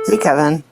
Hey, Kevin.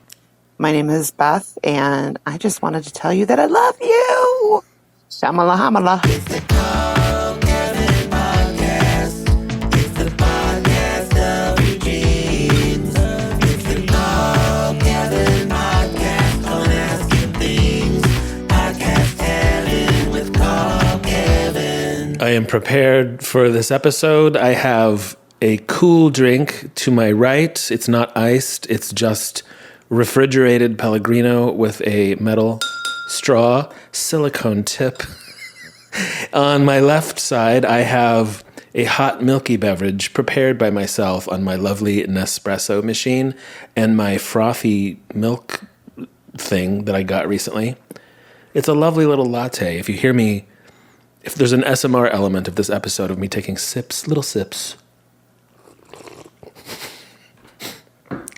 My name is Beth, and I just wanted to tell you that I love you. Shyamala Hamala. It's the Call Kevin podcast. It's the podcast of your dreams. It's the Call Kevin podcast. Don't ask him things. Podcast Kevin with Call Kevin. I am prepared for this episode. I have a cool drink to my right. It's not iced. It's just refrigerated Pellegrino with a metal straw, silicone tip. On my left side, I have a hot milky beverage prepared by myself on my lovely Nespresso machine and my frothy milk thing that I got recently. It's a lovely little latte. If you hear me, if there's an SMR element of this episode of me taking sips, little sips,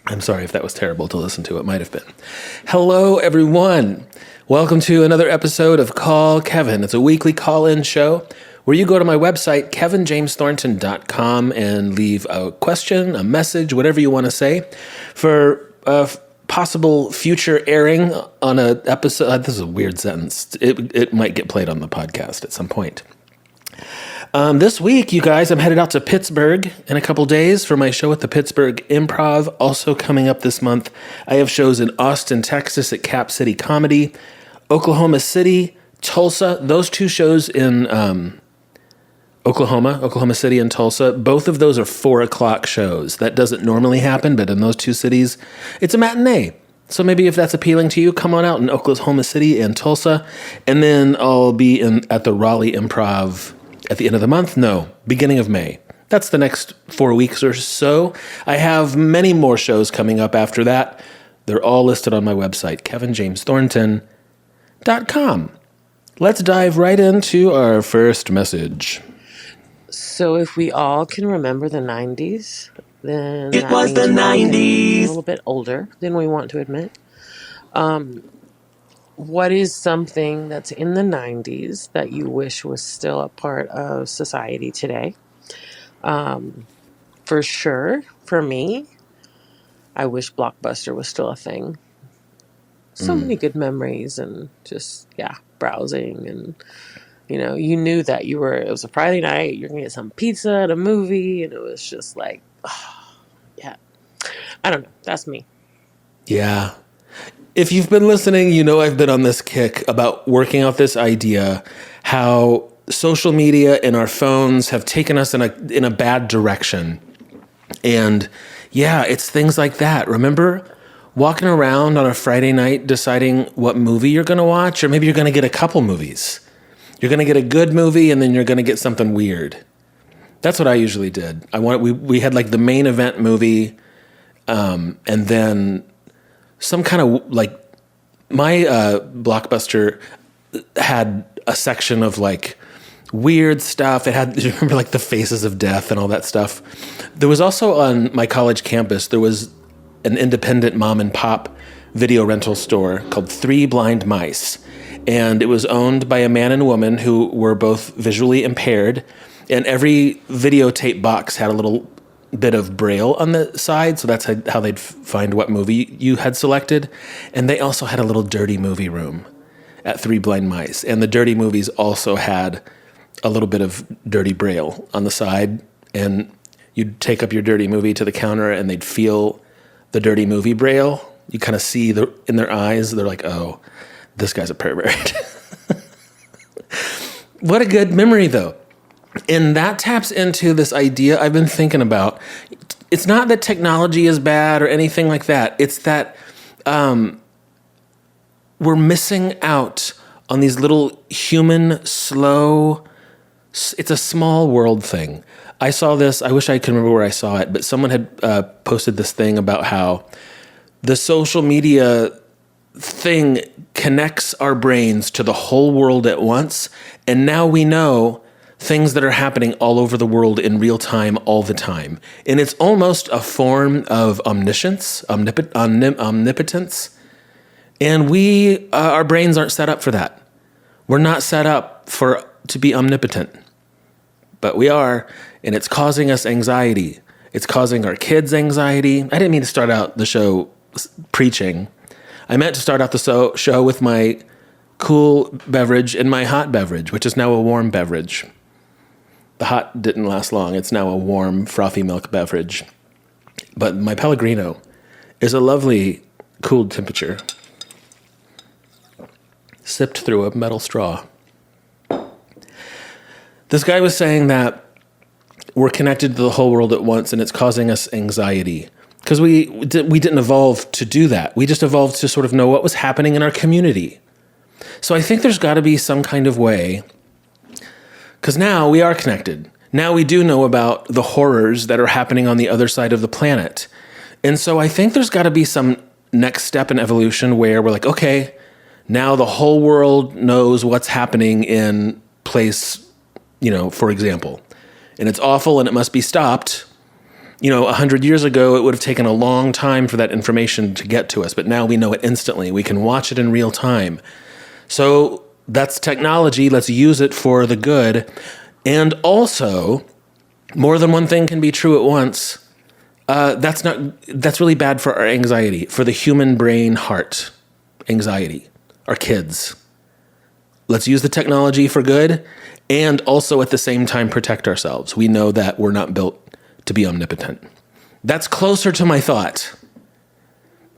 I'm sorry if that was terrible to listen to. It might have been. Hello, everyone. Welcome to another episode of Call Kevin. It's a weekly call-in show where you go to my website, kevinjamesthornton.com, and leave a question, a message, whatever you want to say for a possible future airing on an episode. This is a weird sentence. It might get played on the podcast at some point. This week, you guys, I'm headed out to Pittsburgh in a couple days for my show at the Pittsburgh Improv. Also coming up this month, I have shows in Austin, Texas at Cap City Comedy, Oklahoma City, Tulsa. Those two shows in Oklahoma City and Tulsa, both of those are 4 o'clock shows. That doesn't normally happen, but in those two cities, it's a matinee. So maybe if that's appealing to you, come on out in Oklahoma City and Tulsa. And then I'll be at the Raleigh Improv at the end of the month? No, beginning of May. That's the next 4 weeks or so. I have many more shows coming up after that. They're all listed on my website, kevinjamesthornton.com. Let's dive right into our first message. So if we all can remember the 90s, then It was the 90s. A little bit older than we want to admit. What is something that's in the 90s that you wish was still a part of society today? For sure, for me, I wish Blockbuster was still a thing. So many good memories and just, browsing. And, you knew that it was a Friday night, you're going to get some pizza and a movie. And it was just like, I don't know. That's me. Yeah. If you've been listening, you know I've been on this kick about working out this idea, how social media and our phones have taken us in a bad direction. And yeah, it's things like that. Remember walking around on a Friday night deciding what movie you're going to watch? Or maybe you're going to get a couple movies. You're going to get a good movie and then you're going to get something weird. That's what I usually did. We had like the main event movie, and then some kind of like my Blockbuster had a section of like weird stuff. It had, you remember like the Faces of Death and all that stuff. There was also on my college campus, there was an independent mom and pop video rental store called Three Blind Mice. And it was owned by a man and woman who were both visually impaired. And every videotape box had a little bit of braille on the side, so that's how they'd find what movie you had selected. And they also had a little dirty movie room at Three Blind Mice, and the dirty movies also had a little bit of dirty braille on the side, and you'd take up your dirty movie to the counter and they'd feel the dirty movie braille. You kind of see in their eyes, they're like, oh, this guy's a pervert. What a good memory though. And that taps into this idea I've been thinking about. It's not that technology is bad or anything like that. It's that we're missing out on these little human, slow, it's a small world thing. I saw this, I wish I could remember where I saw it, but someone had posted this thing about how the social media thing connects our brains to the whole world at once. And now we know things that are happening all over the world in real time all the time. And it's almost a form of omniscience, omnipotence. And our brains aren't set up for that. We're not set up to be omnipotent. But we are, and it's causing us anxiety. It's causing our kids anxiety. I didn't mean to start out the show preaching. I meant to start out the show with my cool beverage and my hot beverage, which is now a warm beverage. The hot didn't last long. It's now a warm, frothy milk beverage. But my Pellegrino is a lovely, cooled temperature, sipped through a metal straw. This guy was saying that we're connected to the whole world at once and it's causing us anxiety. Because we didn't evolve to do that. We just evolved to sort of know what was happening in our community. So I think there's got to be some kind of way, because now we are connected. Now we do know about the horrors that are happening on the other side of the planet. And so I think there's got to be some next step in evolution where we're like, okay, now the whole world knows what's happening in place, for example. And it's awful and it must be stopped. 100 years ago, it would have taken a long time for that information to get to us, but now we know it instantly. We can watch it in real time. So that's technology. Let's use it for the good. And also, more than one thing can be true at once. That's really bad for our anxiety, for the human brain heart anxiety, our kids. Let's use the technology for good and also at the same time protect ourselves. We know that we're not built to be omnipotent. That's closer to my thought.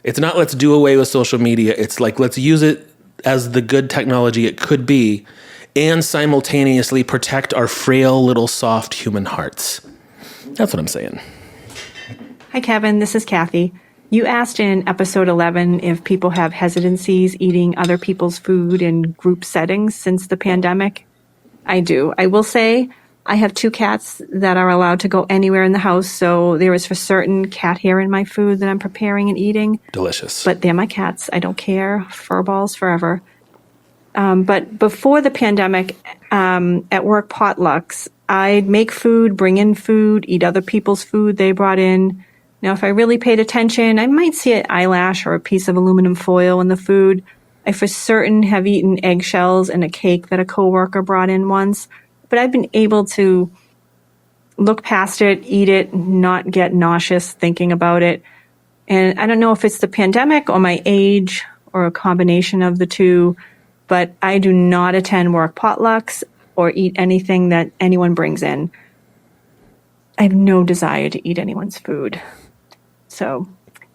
It's not let's do away with social media. It's like let's use it as the good technology it could be and simultaneously protect our frail little soft human hearts. That's what I'm saying. Hi, Kevin. This is Kathy. You asked in episode 11 if people have hesitancies eating other people's food in group settings since the pandemic. I do. I will say I have 2 cats that are allowed to go anywhere in the house, so there is for certain cat hair in my food that I'm preparing and eating. Delicious. But they're my cats. I don't care. Fur balls forever. But before the pandemic, at work potlucks, I'd make food, bring in food, eat other people's food they brought in. Now, if I really paid attention, I might see an eyelash or a piece of aluminum foil in the food. I for certain have eaten eggshells and a cake that a coworker brought in once. But I've been able to look past it, eat it, not get nauseous thinking about it. And I don't know if it's the pandemic or my age or a combination of the two, but I do not attend work potlucks or eat anything that anyone brings in. I have no desire to eat anyone's food. So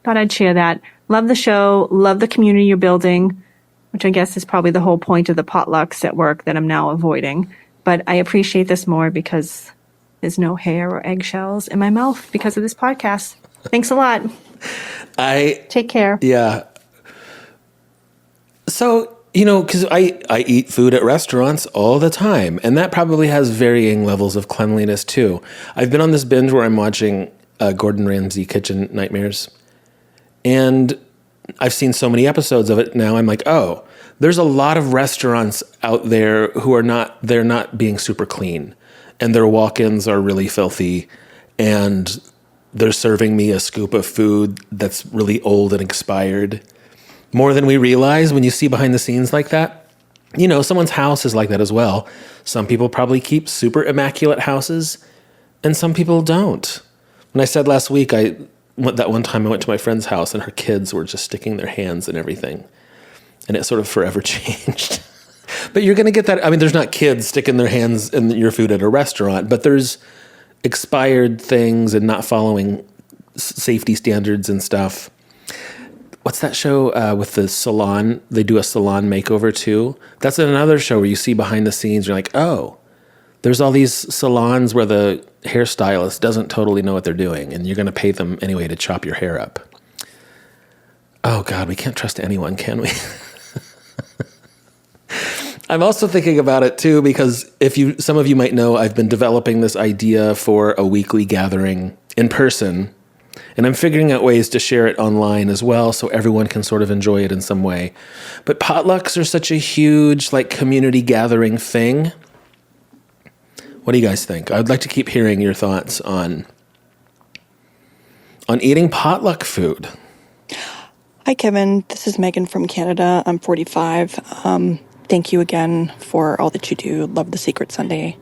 thought I'd share that. Love the show, love the community you're building, which I guess is probably the whole point of the potlucks at work that I'm now avoiding. But I appreciate this more because there's no hair or eggshells in my mouth because of this podcast. Thanks a lot. Take care. Yeah. So, because I eat food at restaurants all the time, and that probably has varying levels of cleanliness too. I've been on this binge where I'm watching Gordon Ramsay Kitchen Nightmares, and I've seen so many episodes of it now. I'm like, oh, there's a lot of restaurants out there who they're not being super clean, and their walk-ins are really filthy, and they're serving me a scoop of food that's really old and expired. More than we realize when you see behind the scenes like that. Someone's house is like that as well. Some people probably keep super immaculate houses, and some people don't. When I said last week, that one time I went to my friend's house and her kids were just sticking their hands in everything. And it sort of forever changed. But you're going to get that. I mean, there's not kids sticking their hands in your food at a restaurant, but there's expired things and not following safety standards and stuff. What's that show with the salon? They do a salon makeover too. That's another show where you see behind the scenes. You're like, oh, there's all these salons where the hairstylist doesn't totally know what they're doing, and you're going to pay them anyway to chop your hair up. Oh God, we can't trust anyone, can we? I'm also thinking about it too, because some of you might know, I've been developing this idea for a weekly gathering in person. And I'm figuring out ways to share it online as well so everyone can sort of enjoy it in some way. But potlucks are such a huge community gathering thing. What do you guys think? I'd like to keep hearing your thoughts on eating potluck food. Hi, Kevin. This is Megan from Canada. I'm 45. thank you again for all that you do. Love the Secret Sunday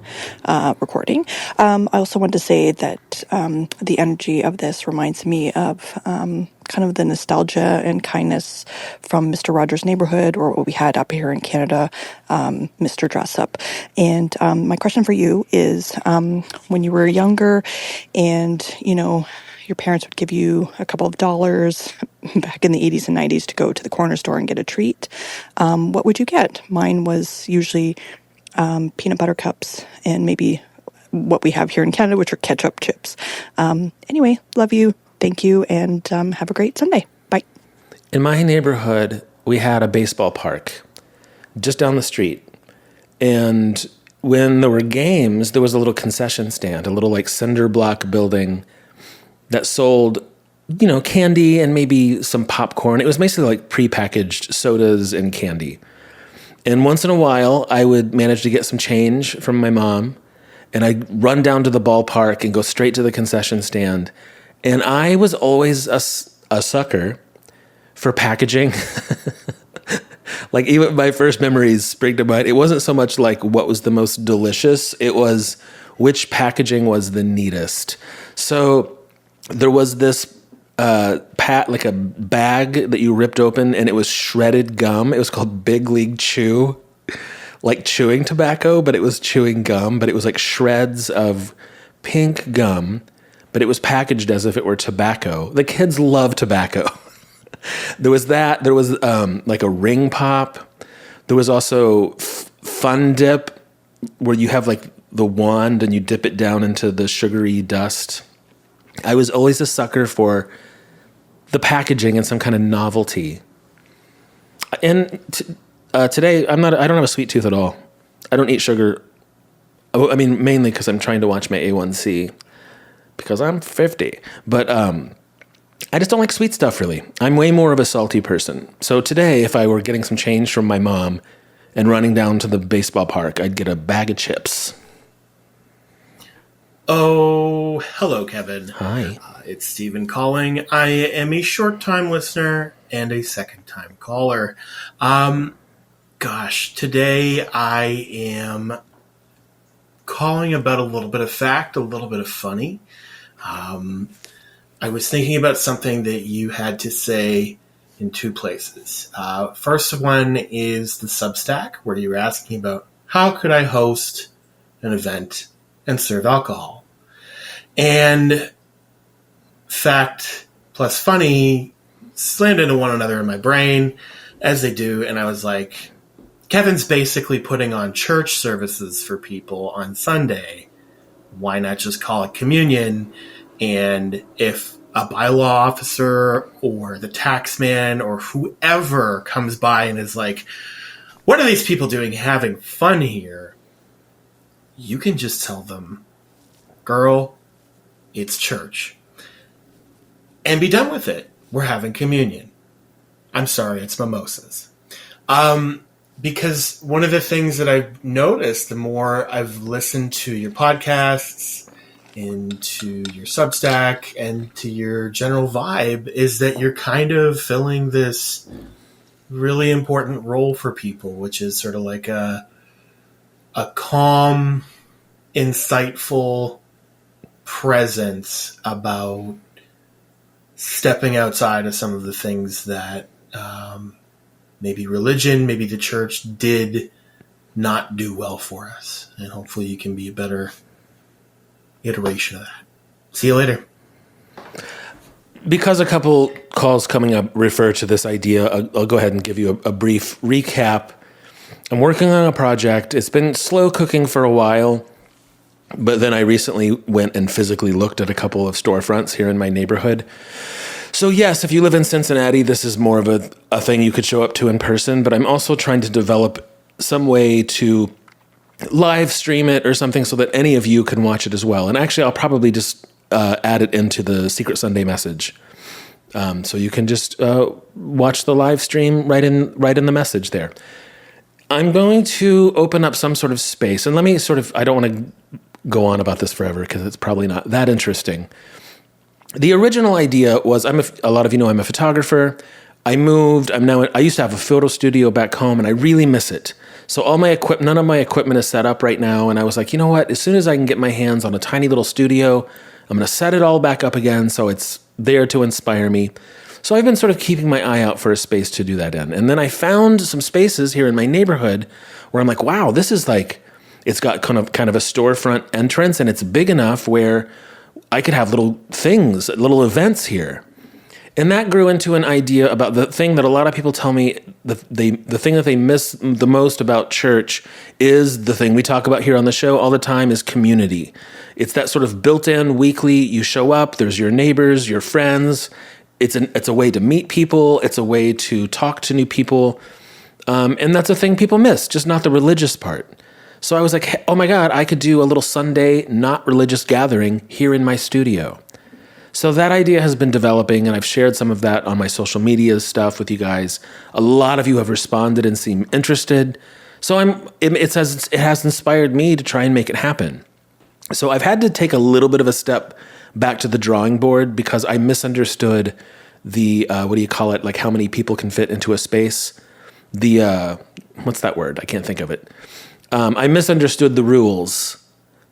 recording. I also want to say that the energy of this reminds me of kind of the nostalgia and kindness from Mr. Rogers' Neighborhood, or what we had up here in Canada, Mr. Dress Up. And my question for you is, when you were younger and, your parents would give you a couple of dollars back in the 80s and 90s to go to the corner store and get a treat, what would you get? Mine was usually peanut butter cups and maybe what we have here in Canada, which are ketchup chips. Anyway, love you. Thank you. And have a great Sunday. Bye. In my neighborhood, we had a baseball park just down the street. And when there were games, there was a little concession stand, a little like cinder block building that sold, candy and maybe some popcorn. It was basically like prepackaged sodas and candy. And once in a while, I would manage to get some change from my mom, and I'd run down to the ballpark and go straight to the concession stand. And I was always a sucker for packaging. Like, even my first memories spring to mind. It wasn't so much like what was the most delicious. It was which packaging was the neatest. So there was this like a bag that you ripped open, and it was shredded gum. It was called Big League Chew, like chewing tobacco, but it was chewing gum. But it was like shreds of pink gum, but it was packaged as if it were tobacco. The kids love tobacco. There was that. There was like a ring pop. There was also Fun Dip, where you have like the wand and you dip it down into the sugary dust. I was always a sucker for the packaging and some kind of novelty. And today, I don't have a sweet tooth at all. I don't eat sugar. I mean, mainly because I'm trying to watch my A1C, because I'm 50. But I just don't like sweet stuff, really. I'm way more of a salty person. So today, if I were getting some change from my mom and running down to the baseball park, I'd get a bag of chips. Oh, hello, Kevin. Hi. It's Stephen calling. I am a short-time listener and a second-time caller. Today I am calling about a little bit of fact, a little bit of funny. I was thinking about something that you had to say in two places. First one is the Substack, where you were asking about how could I host an event and serve alcohol. And fact plus funny slammed into one another in my brain, as they do, and I was like, Kevin's basically putting on church services for people on Sunday. Why not just call it communion? And if a bylaw officer or the taxman or whoever comes by and is like, what are these people doing having fun here? You can just tell them, girl, it's church. And be done with it. We're having communion. I'm sorry, it's mimosas. Because one of the things that I've noticed, the more I've listened to your podcasts and to your Substack and to your general vibe, is that you're kind of filling this really important role for people, which is sort of like a calm, insightful presence about stepping outside of some of the things that maybe religion, maybe the church did not do well for us. And hopefully you can be a better iteration of that. See you later. Because a couple calls coming up refer to this idea, I'll go ahead and give you a brief recap. I'm working on a project. It's been slow cooking for a while, but then I recently went and physically looked at a couple of storefronts here in my neighborhood. So yes, if you live in Cincinnati, this is more of a thing you could show up to in person, but I'm also trying to develop some way to live stream it or something so that any of you can watch it as well. And actually, I'll probably just add it into the Secret Sunday message. So you can just watch the live stream right in the message there. I'm going to open up some sort of space. And let me I don't want to go on about this forever because it's probably not that interesting. The original idea was, a lot of you know I'm a photographer. I moved. I used to have a photo studio back home, and I really miss it. So none of my equipment is set up right now. And I was like, you know what? As soon as I can get my hands on a tiny little studio, I'm going to set it all back up again so it's there to inspire me. So I've been sort of keeping my eye out for a space to do that in. And then I found some spaces here in my neighborhood where I'm like, wow, this is like, it's got kind of a storefront entrance, and it's big enough where I could have little things, little events here. And that grew into an idea about the thing that a lot of people tell me, the thing that they miss the most about church is the thing we talk about here on the show all the time, is community. It's that sort of built-in weekly, you show up, there's your neighbors, your friends. It's a way to meet people. It's a way to talk to new people. And that's a thing people miss, just not the religious part. So I was like, oh my God, I could do a little Sunday, not religious gathering here in my studio. So that idea has been developing, and I've shared some of that on my social media stuff with you guys. A lot of you have responded and seem interested. So it has inspired me to try and make it happen. So I've had to take a little bit of a step back to the drawing board because I misunderstood the, what do you call it? Like how many people can fit into a space? What's that word? I can't think of it. I misunderstood the rules.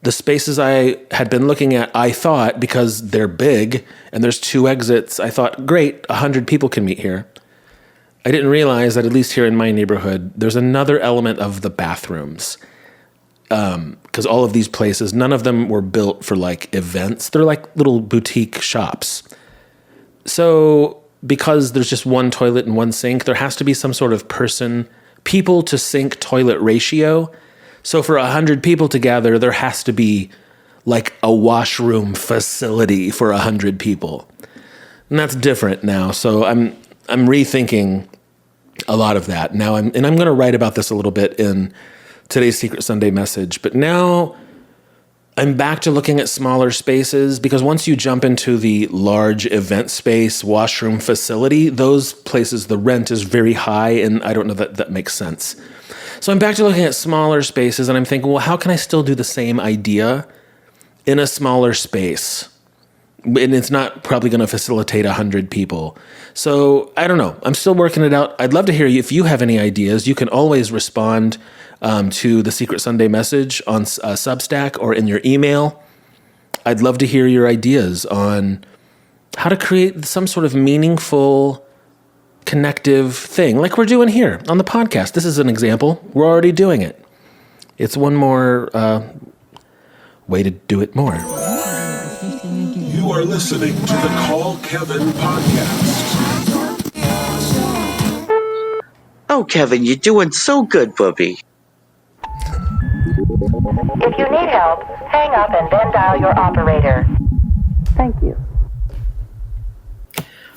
The spaces I had been looking at, I thought, because they're big and there's 2 exits, I thought, great, 100 people can meet here. I didn't realize that at least here in my neighborhood, there's another element of the bathrooms. Because all of these places, none of them were built for like events. They're like little boutique shops. So because there's just one toilet and one sink, there has to be some sort of people to sink toilet ratio. So for 100 people to gather, there has to be like a washroom facility for 100 people. And that's different now. So I'm rethinking a lot of that now. I'm going to write about this a little bit in today's Secret Sunday message. But now I'm back to looking at smaller spaces, because once you jump into the large event space, washroom facility, those places, the rent is very high, and I don't know that makes sense. So I'm back to looking at smaller spaces, and I'm thinking, well, how can I still do the same idea in a smaller space? And it's not probably going to facilitate 100 people. So I don't know. I'm still working it out. I'd love to hear you. If you have any ideas, you can always respond to the Secret Sunday message on Substack or in your email. I'd love to hear your ideas on how to create some sort of meaningful, connective thing like we're doing here on the podcast. This is an example. We're already doing it. It's one more way to do it more. You are listening to the Call Kevin podcast. Oh, Kevin, you're doing so good, Bubby. If you need help, hang up and then dial your operator. Thank you.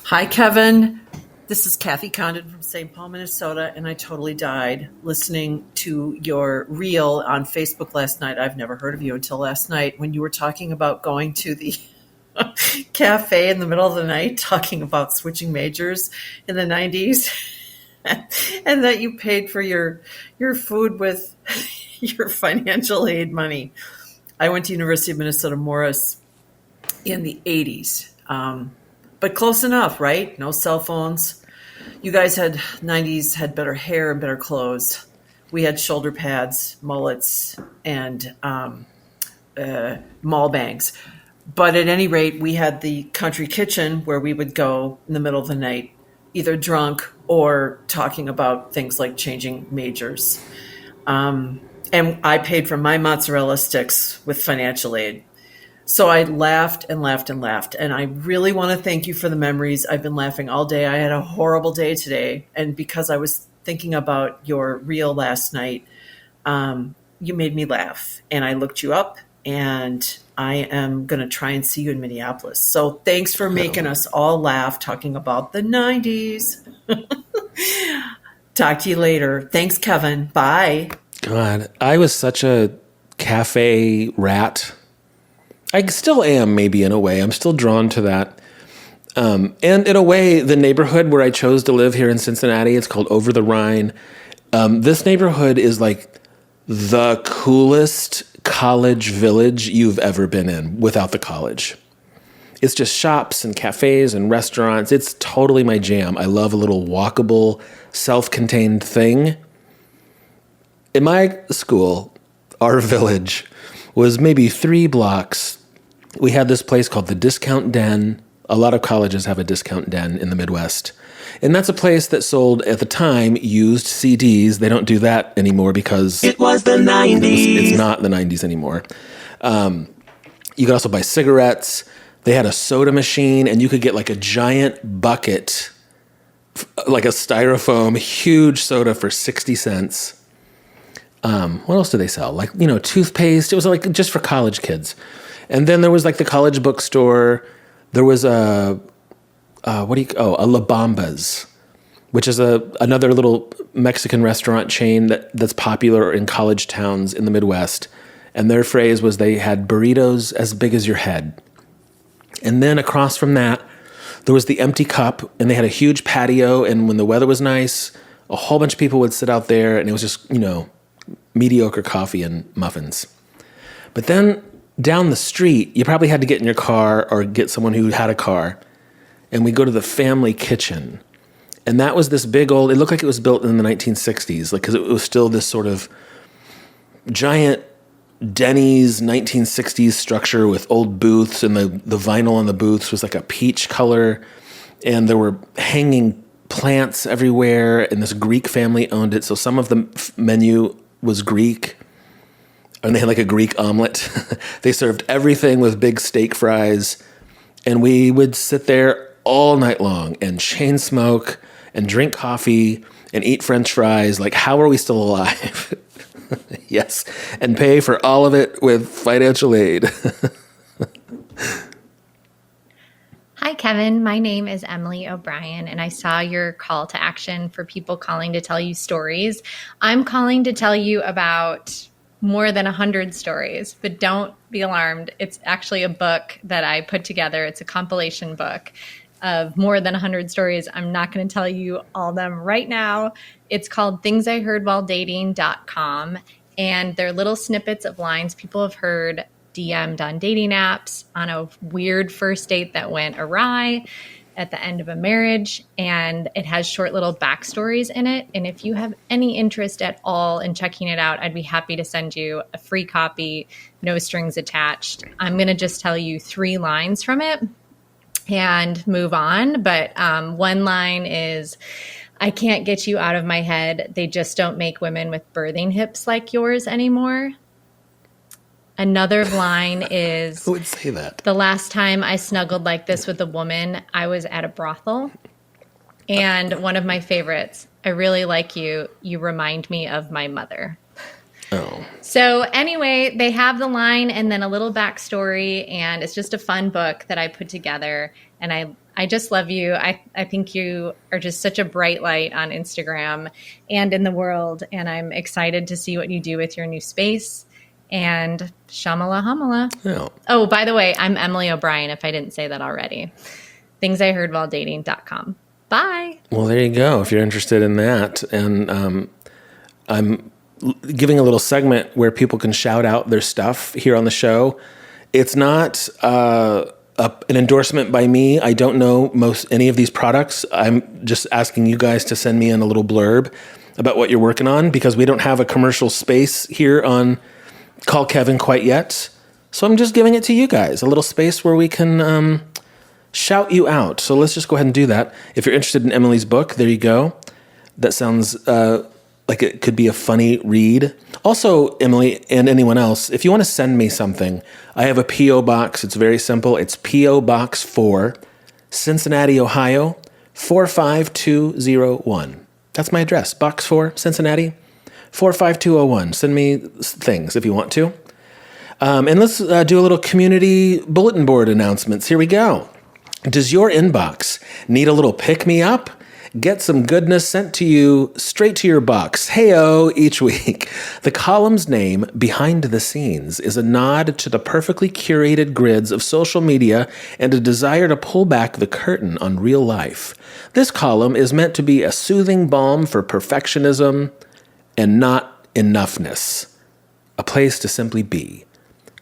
Hi, Kevin. This is Kathy Condon from St. Paul, Minnesota, and I totally died listening to your reel on Facebook last night. I've never heard of you until last night when you were talking about going to the cafe in the middle of the night, talking about switching majors in the 90s, and that you paid for your food with your financial aid money. I went to University of Minnesota Morris in the 80s, but close enough, right? No cell phones. You guys 90s had better hair and better clothes. We had shoulder pads, mullets, and mall bangs. But at any rate, we had the country kitchen where we would go in the middle of the night, either drunk or talking about things like changing majors. And I paid for my mozzarella sticks with financial aid. So I laughed and laughed and laughed. And I really want to thank you for the memories. I've been laughing all day. I had a horrible day today. And because I was thinking about your reel last night, you made me laugh. And I looked you up, and I am going to try and see you in Minneapolis. So thanks for making us all laugh talking about the 90s. Talk to you later. Thanks, Kevin. Bye. God, I was such a cafe rat. I still am, maybe, in a way. I'm still drawn to that. And in a way, the neighborhood where I chose to live here in Cincinnati, it's called Over the Rhine. This neighborhood is like the coolest college village you've ever been in without the college. It's just shops and cafes and restaurants. It's totally my jam. I love a little walkable, self-contained thing. In my school, our village was maybe 3 blocks. We had this place called the Discount Den. A lot of colleges have a discount den in the Midwest. And that's a place that sold, at the time, used CDs. They don't do that anymore because It was the 90s. it's not the 90s anymore. You could also buy cigarettes. They had a soda machine, and you could get like a giant bucket, like a styrofoam, huge soda for 60 cents. What else do they sell? Like, toothpaste. It was like just for college kids. And then there was like the college bookstore. There was a La Bamba's, which is another little Mexican restaurant chain that's popular in college towns in the Midwest. And their phrase was they had burritos as big as your head. And then across from that, there was the Empty Cup, and they had a huge patio. And when the weather was nice, a whole bunch of people would sit out there, and it was just, mediocre coffee and muffins. But then down the street, you probably had to get in your car or get someone who had a car, and we go to the family kitchen. And that was this big old, it looked like it was built in the 1960s, because it was still this sort of giant Denny's 1960s structure with old booths, and the vinyl on the booths was like a peach color, and there were hanging plants everywhere, and this Greek family owned it, so some of the menu was Greek, and they had like a Greek omelet. They served everything with big steak fries, and we would sit there all night long and chain smoke and drink coffee and eat French fries. Like, how are we still alive? Yes, and pay for all of it with financial aid. Hi, Kevin. My name is Emily O'Brien, and I saw your call to action for people calling to tell you stories. I'm calling to tell you about more than 100 stories, but don't be alarmed. It's actually a book that I put together. It's a compilation book of more than 100 stories. I'm not going to tell you all of them right now. It's called thingsiheardwhiledating.com, and they're little snippets of lines people have heard DM'd on dating apps, on a weird first date that went awry, at the end of a marriage, and it has short little backstories in it. And if you have any interest at all in checking it out, I'd be happy to send you a free copy, no strings attached. I'm going to just tell you 3 lines from it and move on. But one line is, I can't get you out of my head. They just don't make women with birthing hips like yours anymore. Another line is, Who would say that? The last time I snuggled like this with a woman, I was at a brothel. And one of my favorites, I really like you. You remind me of my mother. Oh. So anyway, they have the line and then a little backstory, and it's just a fun book that I put together. And I just love you. I think you are just such a bright light on Instagram and in the world. And I'm excited to see what you do with your new space. And Shyamala Hamala. Oh. Oh, by the way, I'm Emily O'Brien, if I didn't say that already. thingsiheardwhiledating.com. Bye. Well, there you go, if you're interested in that. And I'm giving a little segment where people can shout out their stuff here on the show. It's not an endorsement by me. I don't know any of these products. I'm just asking you guys to send me in a little blurb about what you're working on, because we don't have a commercial space here on Call Kevin quite yet. So I'm just giving it to you guys, a little space where we can shout you out. So let's just go ahead and do that. If you're interested in Emily's book, there you go. That sounds like it could be a funny read. Also, Emily and anyone else, if you want to send me something, I have a P.O. box. It's very simple. It's P.O. Box 4, Cincinnati, Ohio, 45201. That's my address, Box 4, Cincinnati, 45201. Send me things if you want to. And let's do a little community bulletin board announcements. Here we go. Does your inbox need a little pick-me-up? Get some goodness sent to you straight to your box. Hey-o, each week. The column's name, Behind the Scenes, is a nod to the perfectly curated grids of social media and a desire to pull back the curtain on real life. This column is meant to be a soothing balm for perfectionism and not enoughness. A place to simply be.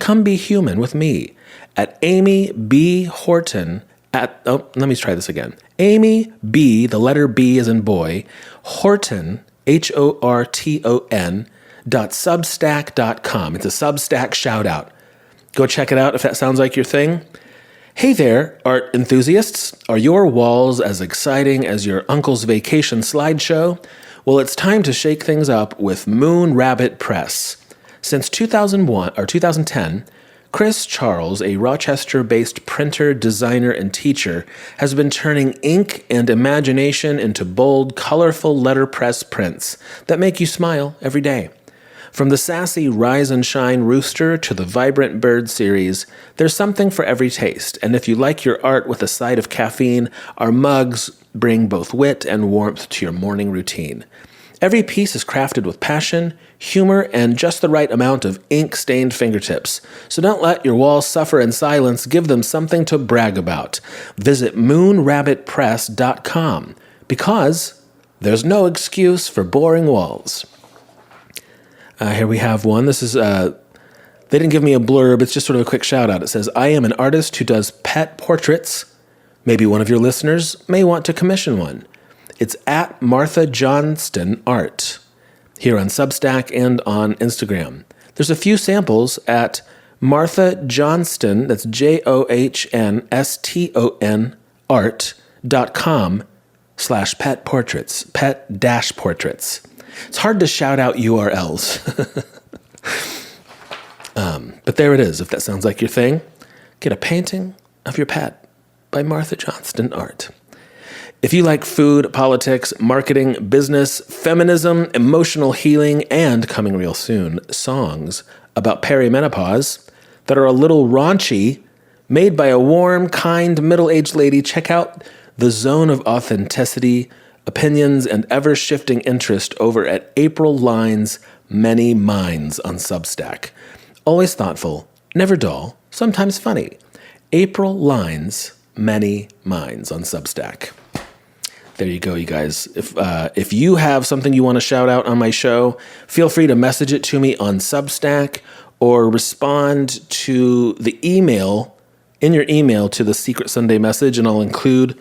Come be human with me at Amy B. Horton let me try this again. Amy B., the letter B as in boy, Horton, Horton, www.substack.com. It's a Substack shout out. Go check it out if that sounds like your thing. Hey there, art enthusiasts. Are your walls as exciting as your uncle's vacation slideshow? Well, it's time to shake things up with Moon Rabbit Press. Since 2010, Chris Charles, a Rochester-based printer, designer, and teacher, has been turning ink and imagination into bold, colorful letterpress prints that make you smile every day. From the sassy Rise and Shine rooster to the vibrant bird series, there's something for every taste. And if you like your art with a side of caffeine, our mugs bring both wit and warmth to your morning routine. Every piece is crafted with passion, humor, and just the right amount of ink-stained fingertips. So don't let your walls suffer in silence. Give them something to brag about. Visit moonrabbitpress.com because there's no excuse for boring walls. Here we have one. This is, they didn't give me a blurb. It's just sort of a quick shout out. It says, I am an artist who does pet portraits. Maybe one of your listeners may want to commission one. It's at Martha Johnston Art here on Substack and on Instagram. There's a few samples at Martha Johnston, that's JOHNSTON art.com/pet portraits, pet-portraits. It's hard to shout out URLs. But there it is. If that sounds like your thing, get a painting of your pet by Martha Johnston Art. If you like food, politics, marketing, business, feminism, emotional healing, and coming real soon, songs about perimenopause that are a little raunchy, made by a warm, kind, middle-aged lady, check out The Zone of Authenticity, Opinions, and Ever-Shifting Interest over at April Line's Many Minds on Substack. Always thoughtful, never dull, sometimes funny. April Line's Many Minds on Substack. There you go, you guys. If you have something you want to shout out on my show, feel free to message it to me on Substack or respond to the email, in your email to the Secret Sunday message, and I'll include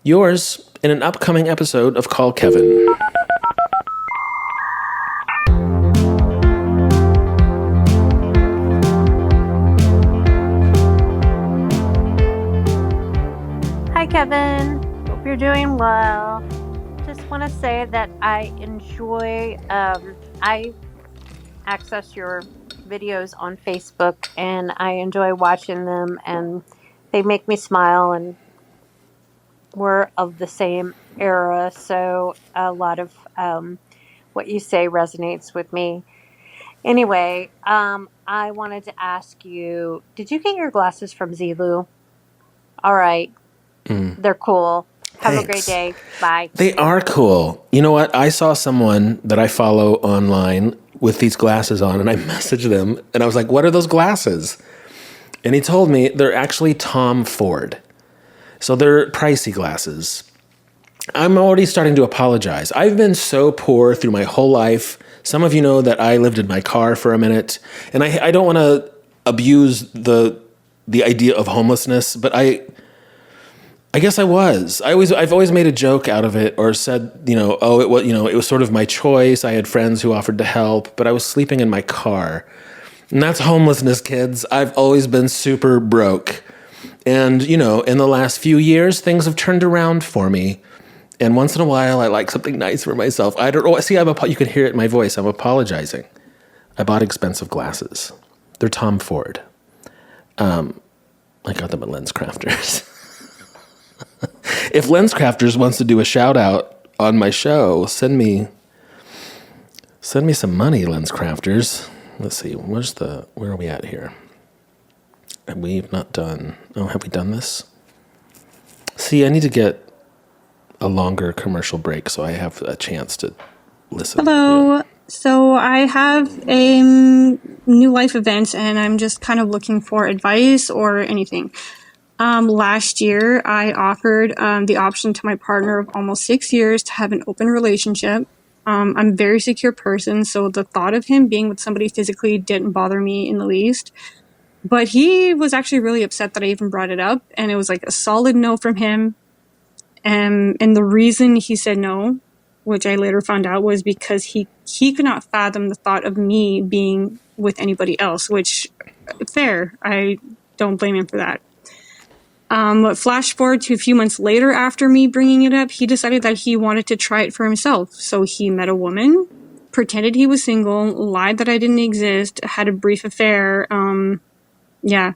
yours in an upcoming episode of Call Kevin. Hi, Kevin. Hope you're doing well. Just want to say that I enjoy, I access your videos on Facebook and I enjoy watching them and they make me smile, and we're of the same era. So a lot of what you say resonates with me. Anyway, I wanted to ask you, did you get your glasses from Zilu? All right. They're cool. Have a great day. Bye. They are cool. You know what? I saw someone that I follow online with these glasses on, and I messaged them, and I was like, what are those glasses? And he told me they're actually Tom Ford. So they're pricey glasses. I'm already starting to apologize. I've been so poor through my whole life. Some of you know that I lived in my car for a minute, and I don't want to abuse the idea of homelessness, but I guess I was. I've always made a joke out of it, or said, it was sort of my choice. I had friends who offered to help, but I was sleeping in my car. And that's homelessness, kids. I've always been super broke. And, in the last few years, things have turned around for me. And once in a while, I like something nice for myself. I don't know. See, you can hear it in my voice. I'm apologizing. I bought expensive glasses. They're Tom Ford. I got them at Lens Crafters. If Lens Crafters wants to do a shout out on my show, send me some money, Lens Crafters. Let's see, where are we at here? We've not done, have we done this? See, I need to get a longer commercial break so I have a chance to listen. Hello. Yeah. So I have a new life event and I'm just kind of looking for advice or anything. Last year, I offered the option to my partner of almost 6 years to have an open relationship. I'm a very secure person, so the thought of him being with somebody physically didn't bother me in the least. But he was actually really upset that I even brought it up, and it was like a solid no from him. And the reason he said no which I later found out was because he could not fathom the thought of me being with anybody else, which fair. I don't blame him for that. But flash forward to a few months later after me bringing it up, he decided that he wanted to try it for himself. So he met a woman, pretended he was single, lied that I didn't exist, had a brief affair. Yeah.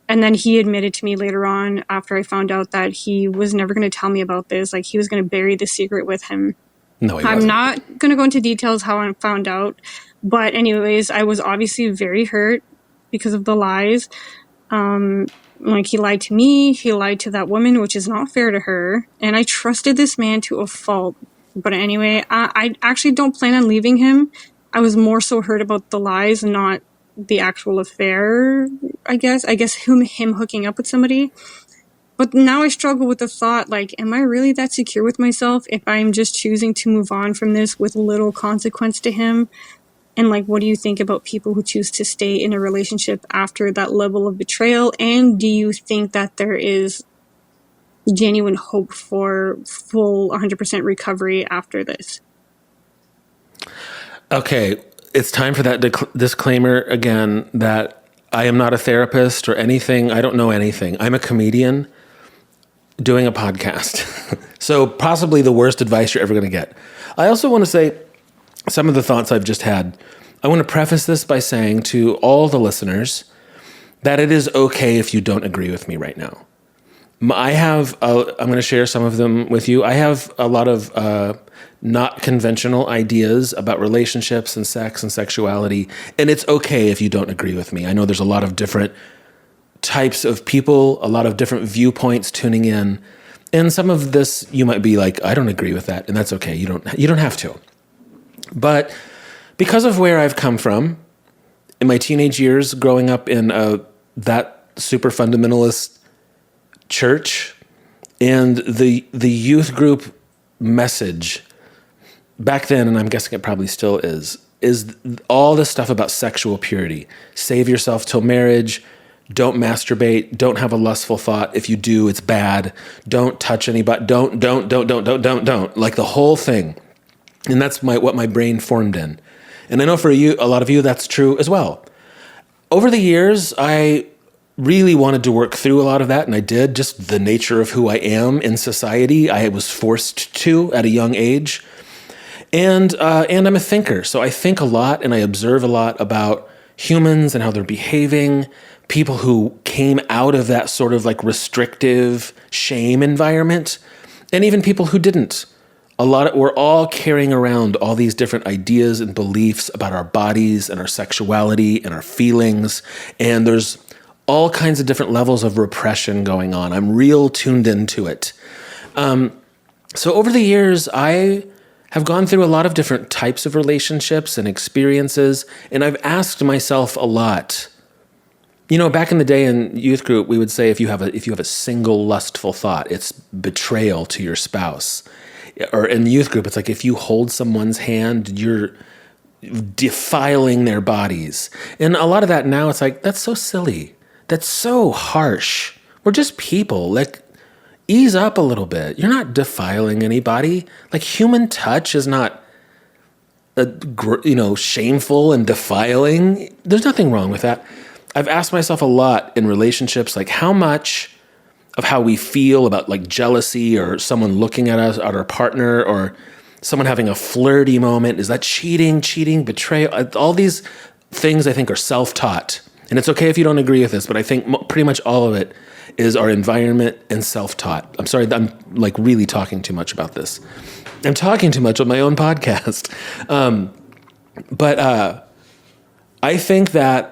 And then he admitted to me later on after I found out that he was never going to tell me about this. Like, he was going to bury the secret with him. No, he I'm wasn't. not going to go into details how I found out. But anyways, I was obviously very hurt because of the lies. Like, he lied to me, he lied to that woman, which is not fair to her. And I trusted this man to a fault. But anyway, I actually don't plan on leaving him. I was more so hurt about the lies, not the actual affair, I guess him hooking up with somebody. But now I struggle with the thought, like, am I really that secure with myself if I'm just choosing to move on from this with little consequence to him? And, like, what do you think about people who choose to stay in a relationship after that level of betrayal? And do you think that there is genuine hope for full 100% recovery after this? Okay, it's time for that disclaimer again that I am not a therapist or anything. I don't know anything. I'm a comedian doing a podcast. So possibly the worst advice you're ever going to get. I also want to say some of the thoughts I've just had. I want to preface this by saying to all the listeners that it is okay if you don't agree with me right now. I'm going to share some of them with you. I have a lot of not conventional ideas about relationships and sex and sexuality, and it's okay if you don't agree with me. I know there's a lot of different types of people, a lot of different viewpoints tuning in, and some of this you might be like, I don't agree with that, and that's okay. You don't have to. But because of where I've come from, in my teenage years, growing up in that super fundamentalist church, and the youth group message back then, and I'm guessing it probably still is all this stuff about sexual purity. Save yourself till marriage. Don't masturbate. Don't have a lustful thought. If you do, it's bad. Don't touch anybody. Don't. Like the whole thing. And that's what my brain formed in. And I know for a lot of you, that's true as well. Over the years, I really wanted to work through a lot of that, and I did. Just the nature of who I am in society, I was forced to at a young age. And I'm a thinker, so I think a lot and I observe a lot about humans and how they're behaving, people who came out of that sort of like restrictive shame environment, and even people who didn't. We're all carrying around all these different ideas and beliefs about our bodies and our sexuality and our feelings, and there's all kinds of different levels of repression going on. I'm real tuned into it. So over the years, I have gone through a lot of different types of relationships and experiences, and I've asked myself a lot. You know, back in the day in youth group, we would say if you have a single lustful thought, it's betrayal to your spouse. Or in youth group, it's like if you hold someone's hand, you're defiling their bodies. And a lot of that now, it's like, that's so silly. That's so harsh. We're just people. Like, ease up a little bit. You're not defiling anybody. Like, human touch is not, shameful and defiling. There's nothing wrong with that. I've asked myself a lot in relationships, like how much of how we feel about like jealousy or someone looking at us, at our partner, or someone having a flirty moment, is that cheating, betrayal? All these things I think are self-taught. And it's okay if you don't agree with this, but I think pretty much all of it is our environment and self-taught. I'm sorry, I'm like really talking too much about this. I'm talking too much on my own podcast. But I think that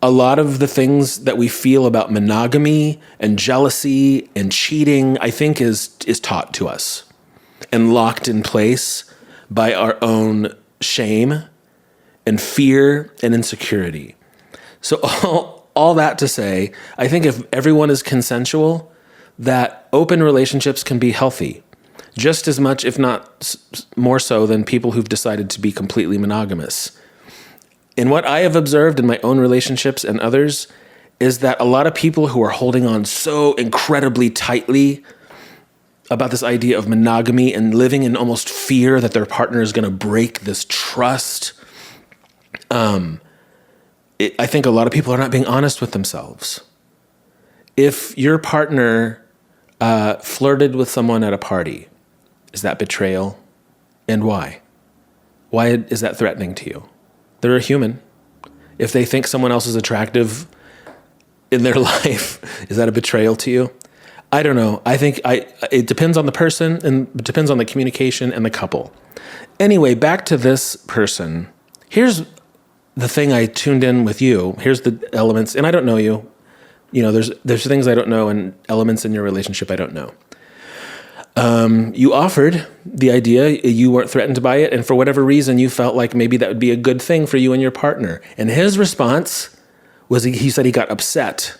a lot of the things that we feel about monogamy and jealousy and cheating, I think is taught to us and locked in place by our own shame and fear and insecurity. So all that to say, I think if everyone is consensual, that open relationships can be healthy, just as much, if not more so, than people who've decided to be completely monogamous. And what I have observed in my own relationships and others is that a lot of people who are holding on so incredibly tightly about this idea of monogamy and living in almost fear that their partner is going to break this trust. I think a lot of people are not being honest with themselves. If your partner flirted with someone at a party, is that betrayal? And why? Why is that threatening to you? They're a human. If they think someone else is attractive in their life, is that a betrayal to you? I don't know. I think it depends on the person and it depends on the communication and the couple. Anyway, back to this person. Here's the thing I tuned in with you. Here's the elements, and I don't know you. You know, there's things I don't know and elements in your relationship I don't know. You offered the idea, you weren't threatened by it, and for whatever reason, you felt like maybe that would be a good thing for you and your partner. And his response was he said he got upset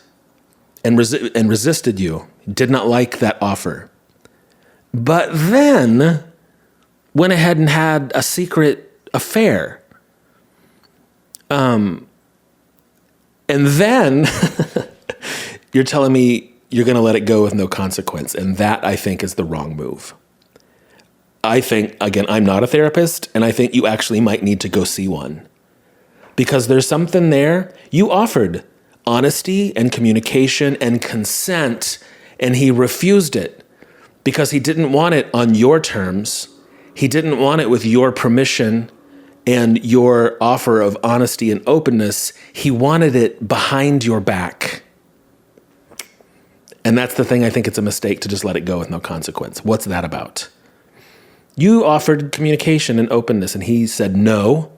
and resisted you, did not like that offer. But then went ahead and had a secret affair. And then you're telling me you're going to let it go with no consequence. And that, I think, is the wrong move. I think, again, I'm not a therapist, and I think you actually might need to go see one. Because there's something there. You offered honesty and communication and consent, and he refused it because he didn't want it on your terms. He didn't want it with your permission and your offer of honesty and openness. He wanted it behind your back. And that's the thing. I think it's a mistake to just let it go with no consequence. What's that about? You offered communication and openness, and he said no,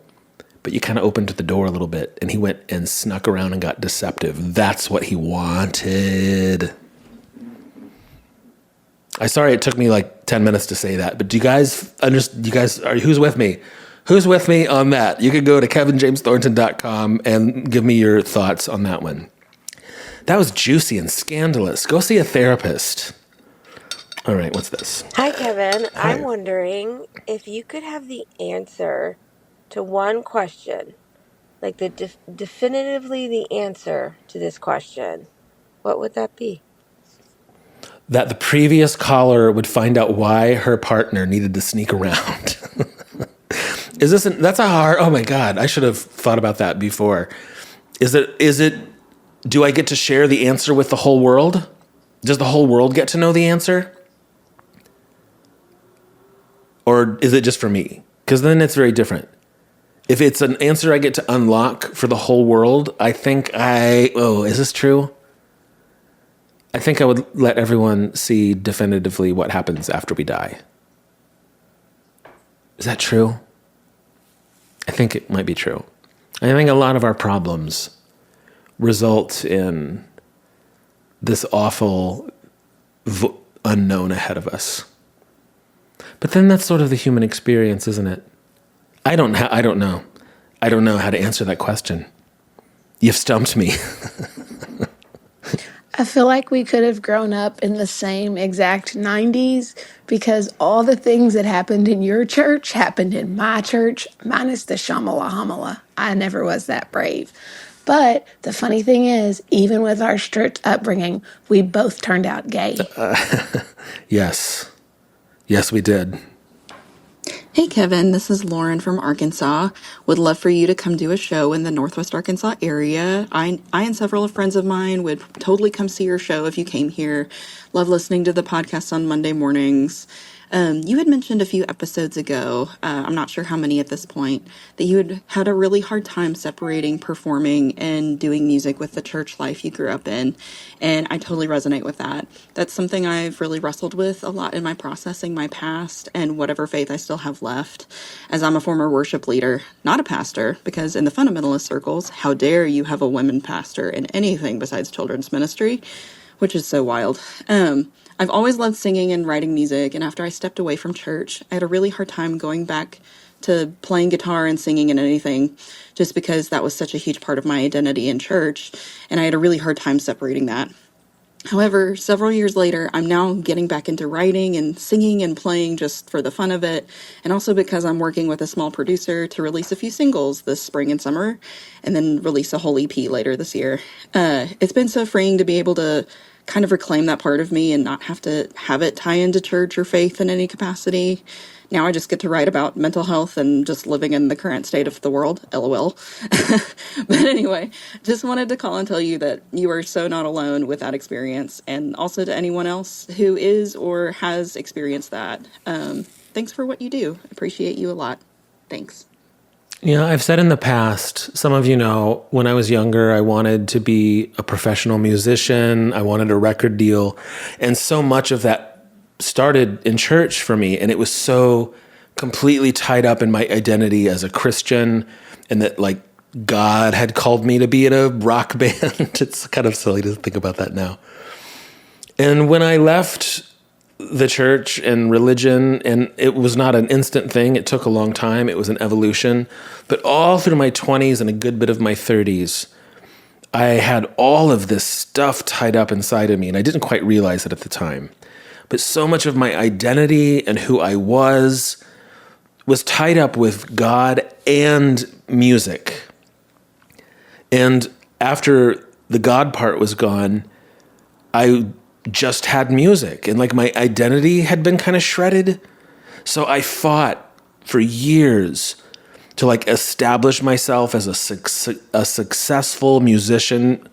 but you kind of opened the door a little bit, and he went and snuck around and got deceptive. That's what he wanted. I'm sorry it took me like 10 minutes to say that, but do you guys understand? Who's with me? Who's with me on that? You could go to kevinjamesthornton.com and give me your thoughts on that one. That was juicy and scandalous. Go see a therapist. All right, what's this? Hi, Kevin. Hi. I'm wondering if you could have the answer to one question, like definitively the answer to this question. What would that be? That the previous caller would find out why her partner needed to sneak around. That's a hard, oh my God, I should have thought about that before. Do I get to share the answer with the whole world? Does the whole world get to know the answer? Or is it just for me? Because then it's very different. If it's an answer I get to unlock for the whole world, I think is this true? I think I would let everyone see definitively what happens after we die. Is that true? I think it might be true. I think a lot of our problems result in this awful unknown ahead of us. But then that's sort of the human experience, isn't it? I don't know. I don't know how to answer that question. You've stumped me. I feel like we could have grown up in the same exact 90s because all the things that happened in your church happened in my church, minus the Shyamala Hamala. I never was that brave. But the funny thing is, even with our strict upbringing, we both turned out gay. Yes. Yes, we did. Hey Kevin, this is Lauren from Arkansas. Would love for you to come do a show in the Northwest Arkansas area. I and several friends of mine would totally come see your show if you came here. Love listening to the podcast on Monday mornings. You had mentioned a few episodes ago, I'm not sure how many at this point, that you had a really hard time separating performing and doing music with the church life you grew up in. And I totally resonate with that. That's something I've really wrestled with a lot in my processing my past and whatever faith I still have left, as I'm a former worship leader, not a pastor, because in the fundamentalist circles, how dare you have a women pastor in anything besides children's ministry, which is so wild. I've always loved singing and writing music, and after I stepped away from church, I had a really hard time going back to playing guitar and singing and anything, just because that was such a huge part of my identity in church, and I had a really hard time separating that. However, several years later, I'm now getting back into writing and singing and playing just for the fun of it, and also because I'm working with a small producer to release a few singles this spring and summer, and then release a whole EP later this year. It's been so freeing to be able to kind of reclaim that part of me and not have to have it tie into church or faith in any capacity. Now I just get to write about mental health and just living in the current state of the world, LOL. But anyway, just wanted to call and tell you that you are so not alone with that experience, and also to anyone else who is or has experienced that. Thanks for what you do. Appreciate you a lot. Thanks. I've said in the past, some of you know, when I was younger, I wanted to be a professional musician. I wanted a record deal. And so much of that started in church for me. And it was so completely tied up in my identity as a Christian, and that like God had called me to be in a rock band. It's kind of silly to think about that now. And when I left the church and religion, and it was not an instant thing. It took a long time. It was an evolution. But all through my 20s and a good bit of my 30s, I had all of this stuff tied up inside of me, and I didn't quite realize it at the time. But so much of my identity and who I was tied up with God and music. And after the God part was gone, I just had music, and like my identity had been kind of shredded. So I fought for years to like establish myself as a successful musician.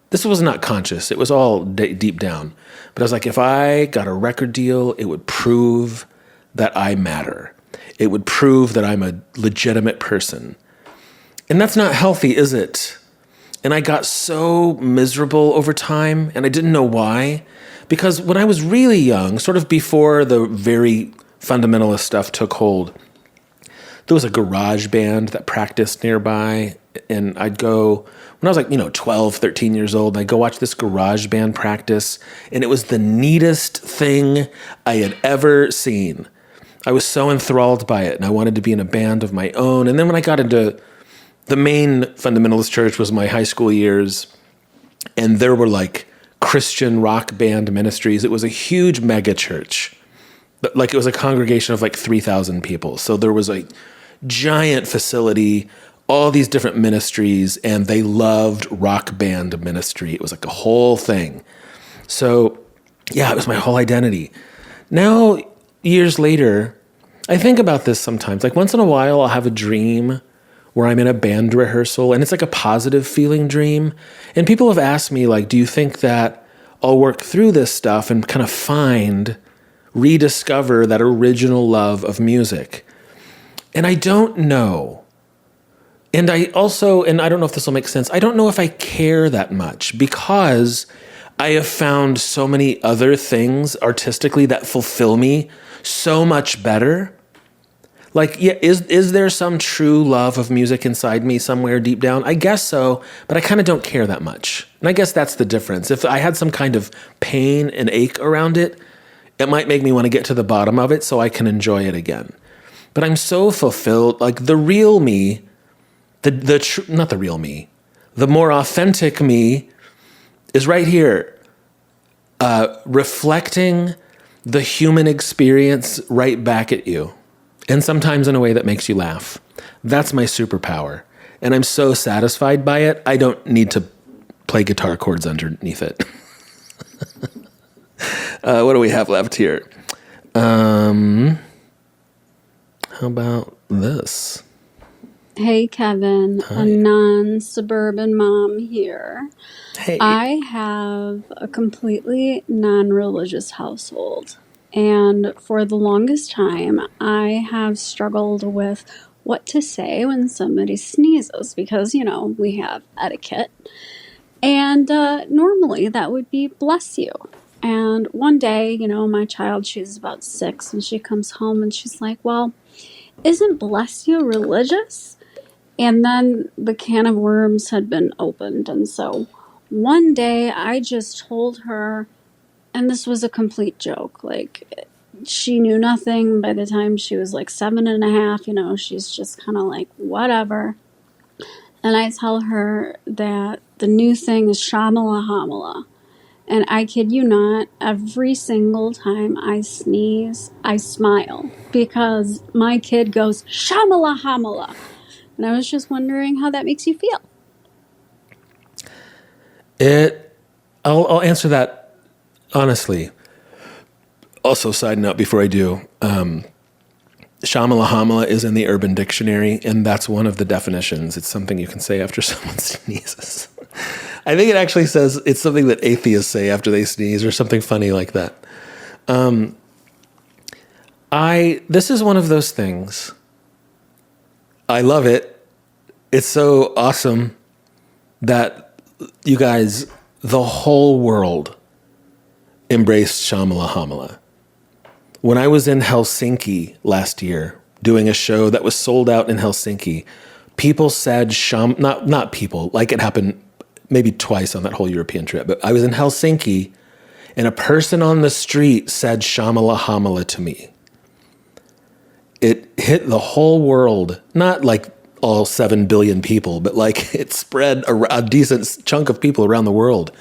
This was not conscious. It was all deep down. But I was like, if I got a record deal, it would prove that I matter. It would prove that I'm a legitimate person. And that's not healthy, is it? And I got so miserable over time, and I didn't know why. Because when I was really young, sort of before the very fundamentalist stuff took hold, there was a garage band that practiced nearby, and I'd go, when I was like, 12, 13 years old, I'd go watch this garage band practice, and it was the neatest thing I had ever seen. I was so enthralled by it, and I wanted to be in a band of my own. And then when I got into the main fundamentalist church was my high school years, and there were like Christian rock band ministries. It was a huge mega church. Like it was a congregation of like 3,000 people. So there was a giant facility, all these different ministries, and they loved rock band ministry. It was like a whole thing. So yeah, it was my whole identity. Now, years later, I think about this sometimes. Like once in a while, I'll have a dream where I'm in a band rehearsal, and it's like a positive feeling dream. And people have asked me, like, do you think that I'll work through this stuff and kind of rediscover that original love of music? And I don't know. And I don't know if this will make sense, I don't know if I care that much, because I have found so many other things artistically that fulfill me so much better. Like, yeah, is there some true love of music inside me somewhere deep down? I guess so, but I kind of don't care that much. And I guess that's the difference. If I had some kind of pain and ache around it, it might make me want to get to the bottom of it so I can enjoy it again. But I'm so fulfilled. Like the real me, not the real me, the more authentic me is right here, reflecting the human experience right back at you. And sometimes in a way that makes you laugh. That's my superpower. And I'm so satisfied by it, I don't need to play guitar chords underneath it. What do we have left here? How about this? Hey, Kevin, Hi. a non-suburban mom here. Hey. I have a completely non-religious household. And for the longest time, I have struggled with what to say when somebody sneezes because, we have etiquette. And normally that would be bless you. And one day, my child, she's about 6, and she comes home and she's like, well, isn't bless you religious? And then the can of worms had been opened. And so one day I just told her, and this was a complete joke. Like, she knew nothing by the time she was like 7.5. She's just kind of like, whatever. And I tell her that the new thing is Shyamala Hamala. And I kid you not, every single time I sneeze, I smile because my kid goes, Shyamala Hamala. And I was just wondering how that makes you feel. I'll answer that honestly. Also, side note before I do, Shyamala Hamala is in the Urban Dictionary, and that's one of the definitions. It's something you can say after someone sneezes. I think it actually says it's something that atheists say after they sneeze or something funny like that. This is one of those things. I love it. It's so awesome that you guys, the whole world embraced Shyamala Hamala. When I was in Helsinki last year doing a show that was sold out in Helsinki, people said not people, like it happened maybe twice on that whole European trip, but I was in Helsinki and a person on the street said Shyamala Hamala to me. It hit the whole world, not like all 7 billion people, but like it spread a decent chunk of people around the world.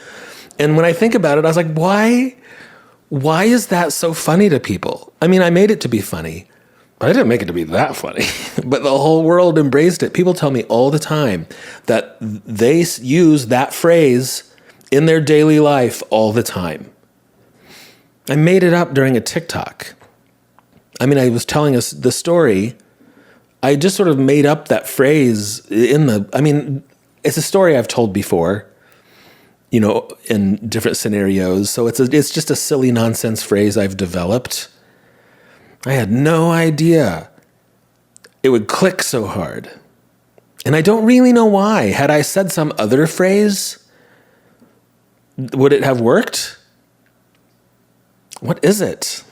And when I think about it, I was like, why is that so funny to people? I mean, I made it to be funny, but I didn't make it to be that funny. But the whole world embraced it. People tell me all the time that they use that phrase in their daily life all the time. I made it up during a TikTok. I mean, I was telling us the story. I just sort of made up that phrase it's a story I've told before, you know, in different scenarios. So it's just a silly nonsense phrase I've developed. I had no idea it would click so hard. And I don't really know why. Had I said some other phrase, would it have worked? What is it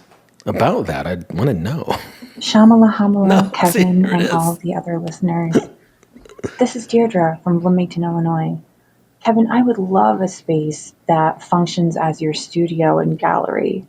about that? I want to know. Shyamala Hamala, Kevin, and all of the other listeners. This is Deirdre from Bloomington, Illinois. Kevin, I would love a space that functions as your studio and gallery.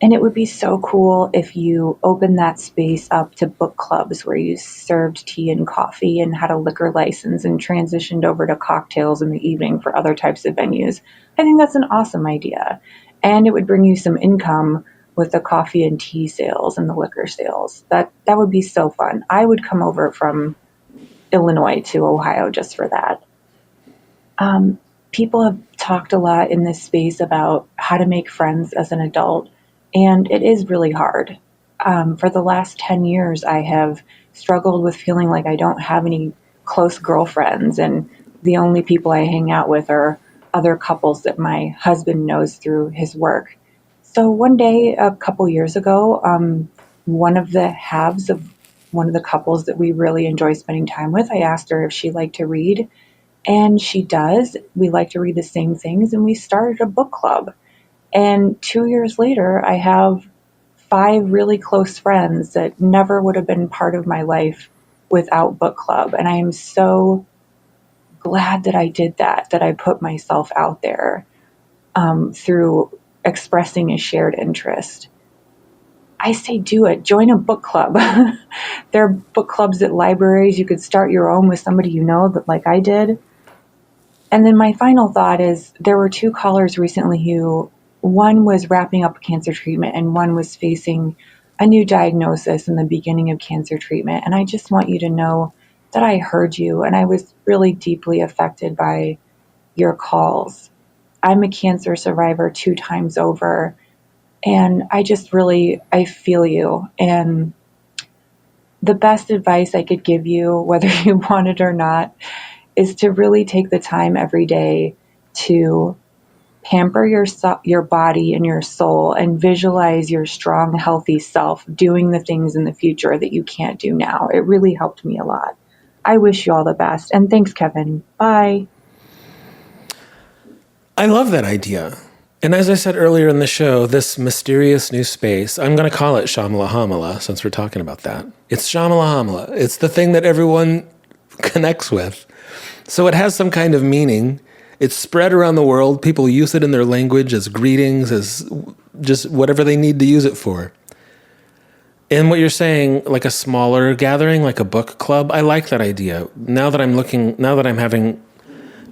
And it would be so cool if you opened that space up to book clubs where you served tea and coffee and had a liquor license and transitioned over to cocktails in the evening for other types of venues. I think that's an awesome idea. And it would bring you some income with the coffee and tea sales and the liquor sales. That would be so fun. I would come over from Illinois to Ohio just for that. People have talked a lot in this space about how to make friends as an adult, and it is really hard. For the last 10 years, I have struggled with feeling like I don't have any close girlfriends, and the only people I hang out with are other couples that my husband knows through his work. So one day, a couple years ago, one of the halves of one of the couples that we really enjoy spending time with, I asked her if she liked to read, and she does. We like to read the same things, and we started a book club. And 2 years later, I have 5 really close friends that never would have been part of my life without book club. And I am so glad that I did that I put myself out there through expressing a shared interest. I say do it. Join a book club. There are book clubs at libraries. You could start your own with somebody you know, that like I did. And then my final thought is there were 2 callers recently who, one was wrapping up cancer treatment and one was facing a new diagnosis in the beginning of cancer treatment. And I just want you to know that I heard you and I was really deeply affected by your calls. I'm a cancer survivor 2 times over. And I feel you. And the best advice I could give you, whether you want it or not, is to really take the time every day to pamper your body and your soul and visualize your strong, healthy self doing the things in the future that you can't do now. It really helped me a lot. I wish you all the best. And thanks, Kevin. Bye. I love that idea. And as I said earlier in the show, this mysterious new space, I'm going to call it Shyamala Hamala since we're talking about that. It's Shyamala Hamala. It's the thing that everyone connects with. So it has some kind of meaning. It's spread around the world. People use it in their language as greetings, as just whatever they need to use it for. And what you're saying, like a smaller gathering, like a book club, I like that idea. Now that I'm having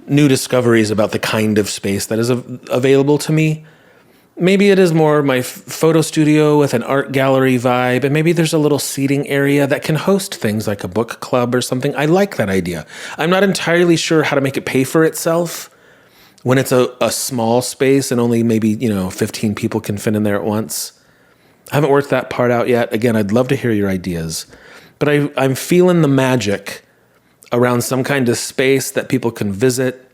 new discoveries about the kind of space that is available to me, maybe it is more my photo studio with an art gallery vibe, and maybe there's a little seating area that can host things like a book club or something. I like that idea. I'm not entirely sure how to make it pay for itself, when it's a small space and only maybe, 15 people can fit in there at once. I haven't worked that part out yet. Again, I'd love to hear your ideas. But I'm feeling the magic around some kind of space that people can visit.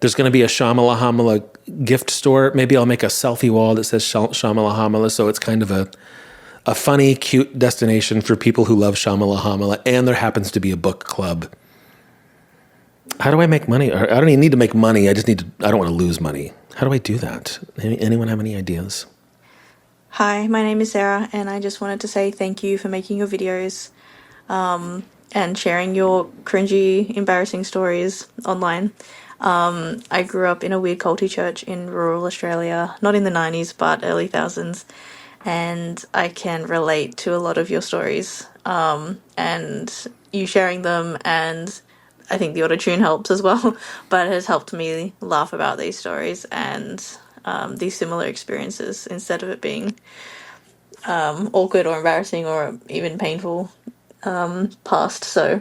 There's going to be a Shyamala Hamala gift store. Maybe I'll make a selfie wall that says Shyamala Hamala, so it's kind of a funny, cute destination for people who love Shyamala Hamala, and there happens to be a book club. How do I make money? I don't even need to make money. I don't want to lose money. How do I do that? Anyone have any ideas? Hi, my name is Sarah, and I just wanted to say thank you for making your videos and sharing your cringy, embarrassing stories online. I grew up in a weird culty church in rural Australia, not in the 90s, but early thousands, and I can relate to a lot of your stories and you sharing them, and I think the autotune helps as well, but it has helped me laugh about these stories and these similar experiences instead of it being awkward or embarrassing or even painful past. So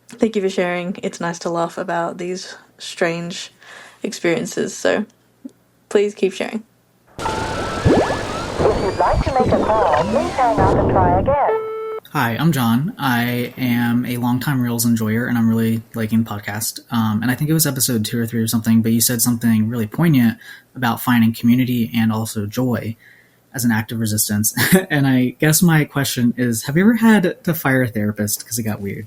thank you for sharing. It's nice to laugh about these strange experiences. So please keep sharing. If you'd like to make a call, please hang up and try again. Hi, I'm John. I am a longtime Reels enjoyer, and I'm really liking the podcast. And I think it was episode 2 or 3 or something, but you said something really poignant about finding community and also joy as an act of resistance. And I guess my question is, have you ever had to fire a therapist because it got weird?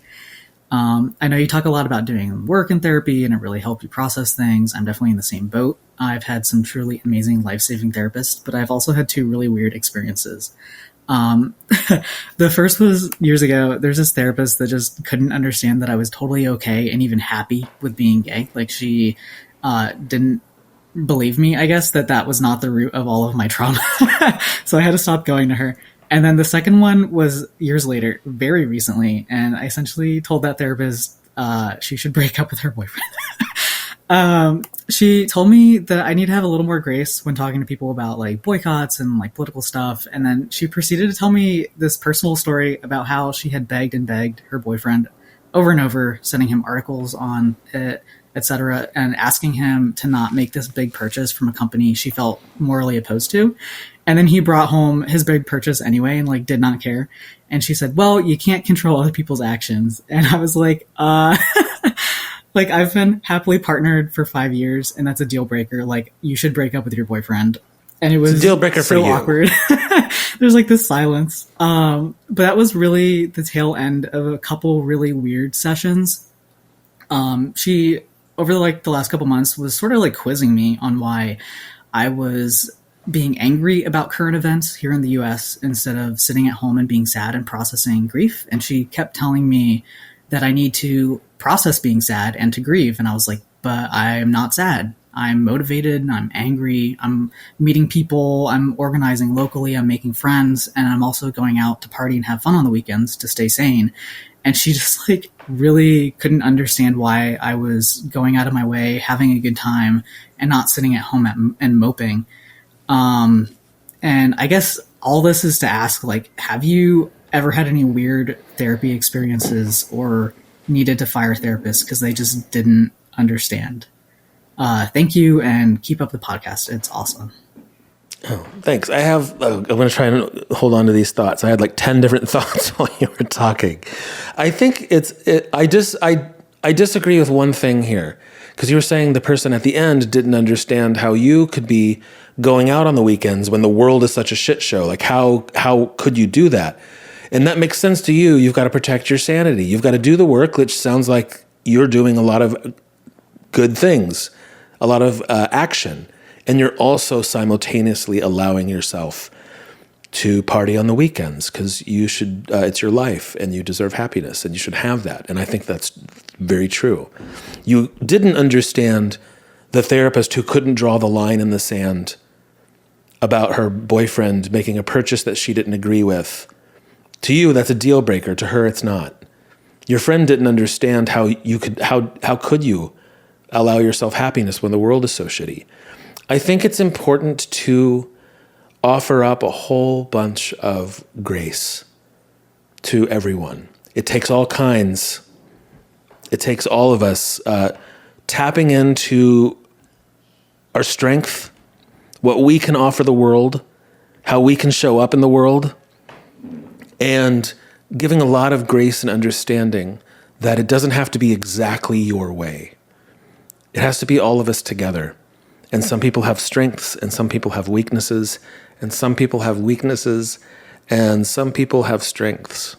I know you talk a lot about doing work in therapy and it really helped you process things. I'm definitely in the same boat. I've had some truly amazing life-saving therapists, but I've also had 2 really weird experiences. The first was years ago. There's this therapist that just couldn't understand that I was totally okay and even happy with being gay. Like she didn't believe me, I guess, that was not the root of all of my trauma. So I had to stop going to her. And then the second one was years later, very recently, and I essentially told that therapist she should break up with her boyfriend. She told me that I need to have a little more grace when talking to people about like boycotts and like political stuff. And then she proceeded to tell me this personal story about how she had begged and begged her boyfriend over and over, sending him articles on it, etc., and asking him to not make this big purchase from a company she felt morally opposed to. And then he brought home his big purchase anyway and like did not care. And she said, well, you can't control other people's actions. And I was like, like I've been happily partnered for 5 years and that's a deal breaker. Like you should break up with your boyfriend. And it was a deal breaker so for you. Awkward. There's like this silence. But that was really the tail end of a couple really weird sessions. She, over like the last couple months, was sort of like quizzing me on why I was being angry about current events here in the US instead of sitting at home and being sad and processing grief. And she kept telling me that I need to process being sad and to grieve. And I was like, but I'm not sad. I'm motivated. I'm angry. I'm meeting people. I'm organizing locally. I'm making friends. And I'm also going out to party and have fun on the weekends to stay sane. And she just like really couldn't understand why I was going out of my way, having a good time and not sitting at home and moping. And I guess all this is to ask, like, have you ever had any weird therapy experiences or needed to fire therapists because they just didn't understand? Thank you and keep up the podcast. It's awesome. Oh, thanks. I'm going to try and hold on to these thoughts. I had like 10 different thoughts while you were talking. I think I disagree with one thing here, because you were saying the person at the end didn't understand how you could be going out on the weekends when the world is such a shit show. Like how could you do that? And that makes sense to you. You've got to protect your sanity. You've got to do the work, which sounds like you're doing a lot of good things, a lot of action. And you're also simultaneously allowing yourself to party on the weekends because you should, it's your life and you deserve happiness and you should have that. And I think that's very true. You didn't understand the therapist who couldn't draw the line in the sand about her boyfriend making a purchase that she didn't agree with. To you, that's a deal breaker. To her, it's not. Your friend didn't understand how could you allow yourself happiness when the world is so shitty. I think it's important to offer up a whole bunch of grace to everyone. It takes all kinds. It takes all of us tapping into our strength, what we can offer the world, how we can show up in the world, and giving a lot of grace and understanding that it doesn't have to be exactly your way. It has to be all of us together. And some people have strengths, and some people have weaknesses, and some people have weaknesses, and some people have strengths.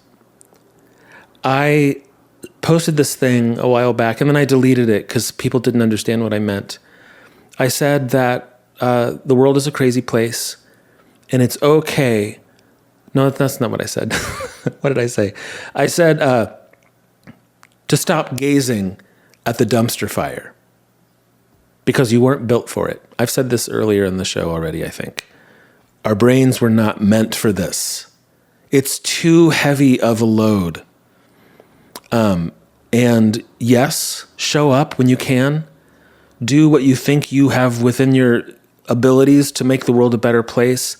I posted this thing a while back, and then I deleted it because people didn't understand what I meant. I said that the world is a crazy place, and it's okay. No, that's not what I said. What did I say? I said to stop gazing at the dumpster fire because you weren't built for it. I've said this earlier in the show already, I think. Our brains were not meant for this. It's too heavy of a load. And yes, show up when you can. Do what you think you have within your abilities to make the world a better place,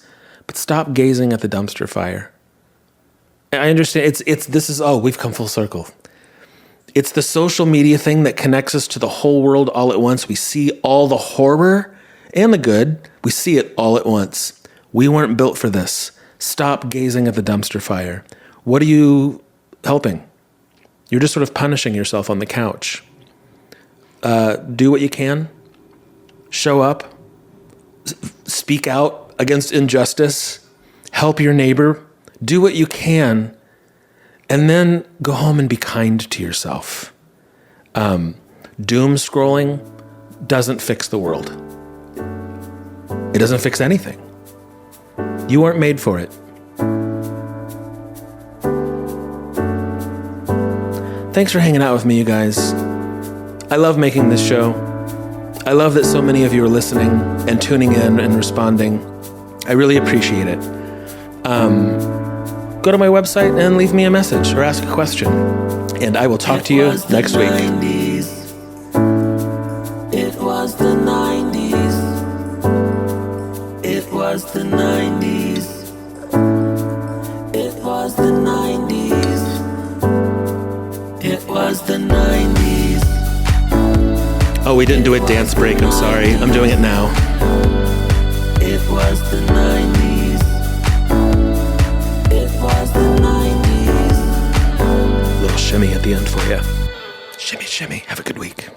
but stop gazing at the dumpster fire. I understand we've come full circle. It's the social media thing that connects us to the whole world all at once. We see all the horror and the good. We see it all at once. We weren't built for this. Stop gazing at the dumpster fire. What are you helping? You're just sort of punishing yourself on the couch. Do what you can. Show up. Speak out against injustice. Help your neighbor. Do what you can. And then go home and be kind to yourself. Doom scrolling doesn't fix the world. It doesn't fix anything. You aren't made for it. Thanks for hanging out with me, you guys. I love making this show. I love that so many of you are listening and tuning in and responding. I really appreciate it. Go to my website and leave me a message or ask a question. And I will talk to you next week. It was the 90s. It was the 90s. It was the 90s. It was the 90s. Oh, we didn't do a dance break. I'm sorry. I'm doing it now. It was the 90s. It was the 90s. Little shimmy at the end for you. Shimmy, shimmy. Have a good week.